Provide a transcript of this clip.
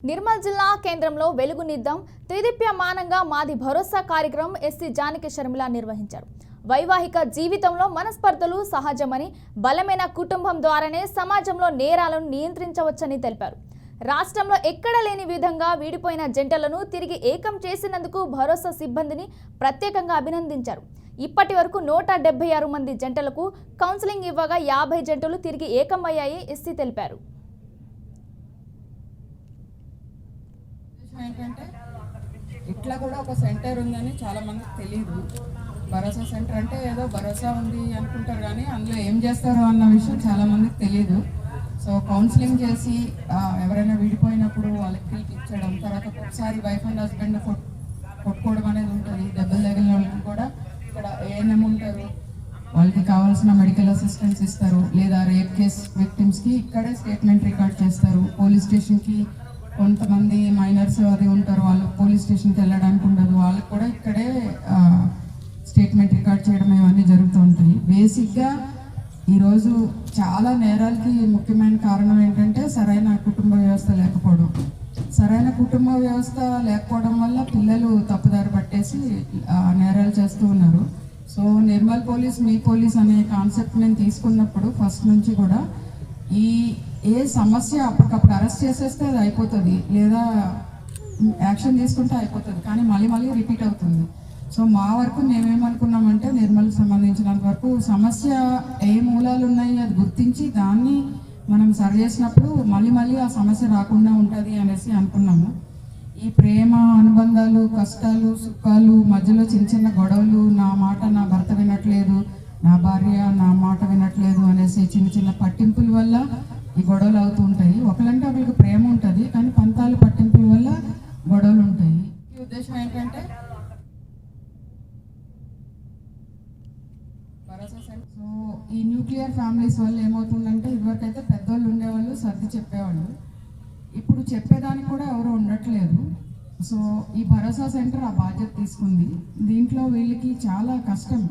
నిర్మల్ జిల్లా కేంద్రంలో వెలుగునిద్దాం త్రిదిప్యమానంగా మాది భరోసా కార్యక్రమం ఎస్సీ జానకి షర్మిల నిర్వహించారు. వైవాహిక జీవితంలో మనస్పర్ధలు సహజమని, బలమైన కుటుంబం ద్వారానే సమాజంలో నేరాలను నియంత్రించవచ్చని తెలిపారు. రాష్ట్రంలో ఎక్కడ లేని విధంగా విడిపోయిన జంటలను తిరిగి ఏకం చేసినందుకు భరోసా సిబ్బందిని ప్రత్యేకంగా అభినందించారు. ఇప్పటి వరకు 176 మంది జంటలకు కౌన్సిలింగ్ ఇవ్వగా 50 జంటలు తిరిగి ఏకమయ్యాయి ఎస్సీ తెలిపారు. ఏంటంటే ఇట్లా కూడా ఒక సెంటర్ ఉందని చాలా మందికి తెలియదు. భరోసా సెంటర్ అంటే ఏదో భరోసా ఉంది అనుకుంటారు, కానీ అందులో ఏం చేస్తారో అన్న విషయం చాలా మందికి తెలియదు. సో కౌన్సిలింగ్ చేసి ఎవరైనా విడిపోయినప్పుడు వాళ్ళకి పిలిపించడం, తర్వాత ఒకసారి వైఫ్ అండ్ హస్బెండ్ కొట్టుకోవడం అనేది ఉంటుంది. దెబ్బలు తగిలిన వాళ్ళకి కూడా ఇక్కడ ఏఎన్ఎం ఉంటారు, వాళ్ళకి కావాల్సిన మెడికల్ అసిస్టెన్స్ ఇస్తారు. లేదా రేప్ కేస్ విక్టిమ్స్కి ఇక్కడే స్టేట్మెంట్ రికార్డ్ చేస్తారు. పోలీస్ స్టేషన్కి కొంతమంది మైనర్స్ అది ఉంటారు, వాళ్ళు పోలీస్ స్టేషన్కి వెళ్ళడానికి ఉండదు, వాళ్ళకి కూడా ఇక్కడే స్టేట్మెంట్ రికార్డ్ చేయడం ఇవన్నీ జరుగుతూ ఉంటాయి. బేసిక్గా ఈరోజు చాలా నేరాలకి ముఖ్యమైన కారణం ఏంటంటే సరైన కుటుంబ వ్యవస్థ లేకపోవడం. సరైన కుటుంబ వ్యవస్థ లేకపోవడం వల్ల పిల్లలు తప్పుదారి పట్టేసి నేరాలు చేస్తూ ఉన్నారు. సో నిర్మల్ పోలీస్ మీ పోలీస్ అనే కాన్సెప్ట్ నేను తీసుకున్నప్పుడు ఫస్ట్ నుంచి కూడా ఏ సమస్య అప్పటికప్పుడు అరెస్ట్ చేసేస్తే అది అయిపోతుంది, లేదా యాక్షన్ తీసుకుంటే అయిపోతుంది, కానీ మళ్ళీ రిపీట్ అవుతుంది. సో మా వరకు మేమేమనుకున్నామంటే నిర్మల్కి సంబంధించినంత వరకు సమస్య ఏ మూలాలు ఉన్నాయి అది గుర్తించి దాన్ని మనం సరి చేసినప్పుడు మళ్ళీ ఆ సమస్య రాకుండా ఉంటుంది అనేసి అనుకున్నాము. ఈ ప్రేమ అనుబంధాలు, కష్టాలు, సుఖాలు మధ్యలో చిన్న గొడవలు, నా మాట నా భర్త వినట్లేదు, నా భార్య నా మాట వినట్లేదు అనేసి చిన్న పట్టింపుల వల్ల ఈ గొడవలు అవుతూ ఉంటాయి. ఒకళ్ళంటే ఒకరికి ప్రేమ ఉంటుంది, కానీ పంతాలు పట్టింపుల వల్ల గొడవలు ఉంటాయి. ఈ ఉద్దేశం ఏంటంటే సో ఈ న్యూక్లియర్ ఫ్యామిలీస్ వల్ల ఏమవుతుందంటే ఇదివరకైతే పెద్దోళ్ళు ఉండేవాళ్ళు, సర్ది చెప్పేవాళ్ళు, ఇప్పుడు చెప్పేదానికి కూడా ఎవరు ఉండట్లేదు. సో ఈ భరోసా సెంటర్ ఆ బాధ్యత తీసుకుంది. దీంట్లో వీళ్ళకి చాలా కష్టం.